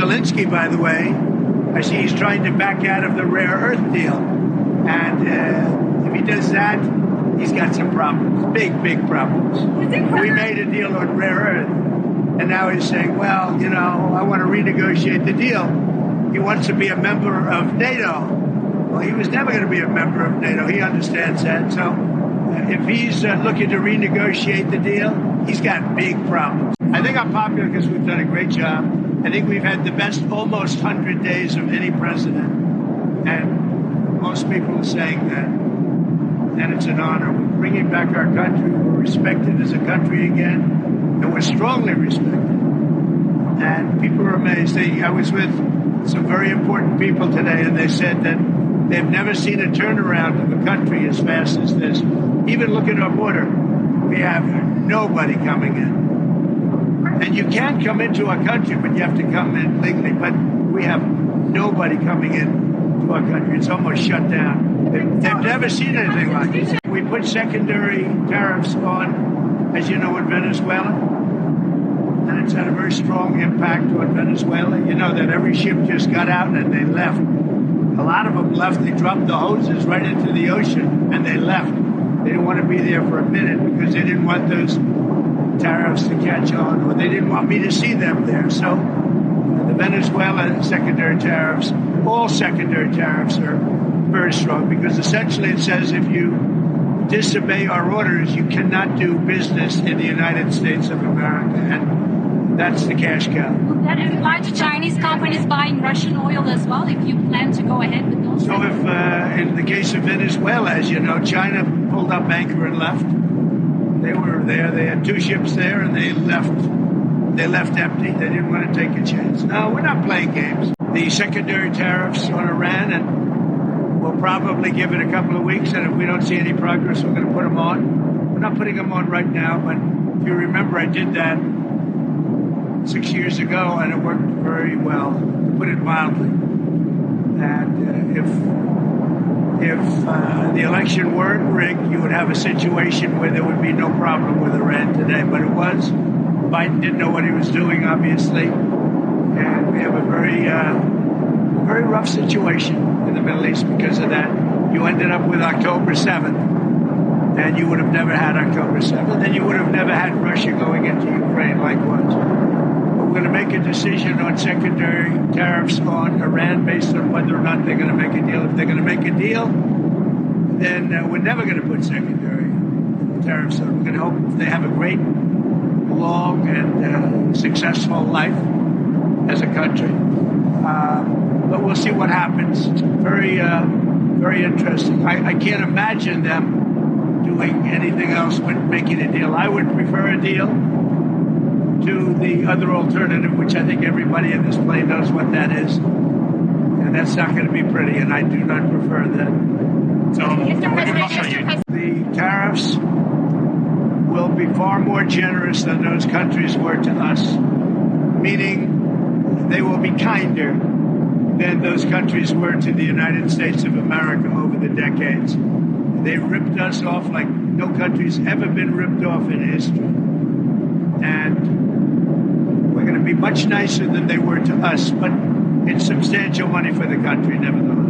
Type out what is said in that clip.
Zelensky, by the way, I see he's trying to back out of the rare earth deal. And if he does that, he's got some problems, big problems. We made a deal on rare earth, and now he's saying, well, you know, I want to renegotiate the deal. He wants to be a member of NATO. Well, he was never going to be a member of NATO. He understands that. So if he's looking to renegotiate the deal, he's got big problems. I think I'm popular because we've done a great job. I think we've had the best almost 100 days of any president. And most people are saying that. And it's an honor. We're bringing back our country. We're respected as a country again. And we're strongly respected. And people are amazed. I was with some very important people today, and they said that they've never seen a turnaround of a country as fast as this. Even look at our border. We have nobody coming in. And you can come into our country, but you have to come in legally. But we have nobody coming in to our country. It's almost shut down. They've never seen anything like this. We put secondary tariffs on, as you know, in Venezuela. And it's had a very strong impact on Venezuela. You know that every ship just got out and they left. A lot of them left. They dropped the hoses right into the ocean and they left. They didn't want to be there for a minute because they didn't want those tariffs to catch on, or they didn't want me to see them there. So the Venezuela secondary tariffs, all secondary tariffs are very strong because essentially it says if you disobey our orders, you cannot do business in the United States of America. And that's the cash cow. Will that apply to Chinese companies buying Russian oil as well, if you plan to go ahead with those? So if, in the case of Venezuela, as you know, China pulled up anchor and left. They were there. They had two ships there, and they left. They left empty. They didn't want to take a chance. No, we're not playing games. The secondary tariffs on Iran, and we'll probably give it a couple of weeks, and if we don't see any progress, we're going to put them on. We're not putting them on right now, but if you remember, I did that 6 years ago, and it worked very well, to put it mildly. And if the election weren't rigged, you would have a situation where there would be no problem with Iran today. But it was. Biden didn't know what he was doing, obviously. And we have a very rough situation in the Middle East because of that. You ended up with October 7th, and you would have never had October 7th, and you would have never had Russia going into Ukraine likewise. We're going to make a decision on secondary tariffs on Iran based on whether or not they're going to make a deal. If they're going to make a deal, then we're never going to put secondary tariffs on. We're going to hope they have a great, long, and successful life as a country. But we'll see what happens. It's very interesting. I can't imagine them doing anything else but making a deal. I would prefer a deal to the other alternative, which I think everybody in this plane knows what that is. And that's not going to be pretty, and I do not prefer that. So the tariffs will be far more generous than those countries were to us, meaning they will be kinder than those countries were to the United States of America over the decades. They ripped us off like no country's ever been ripped off in history. And we're going to be much nicer than they were to us, but it's substantial money for the country, nevertheless.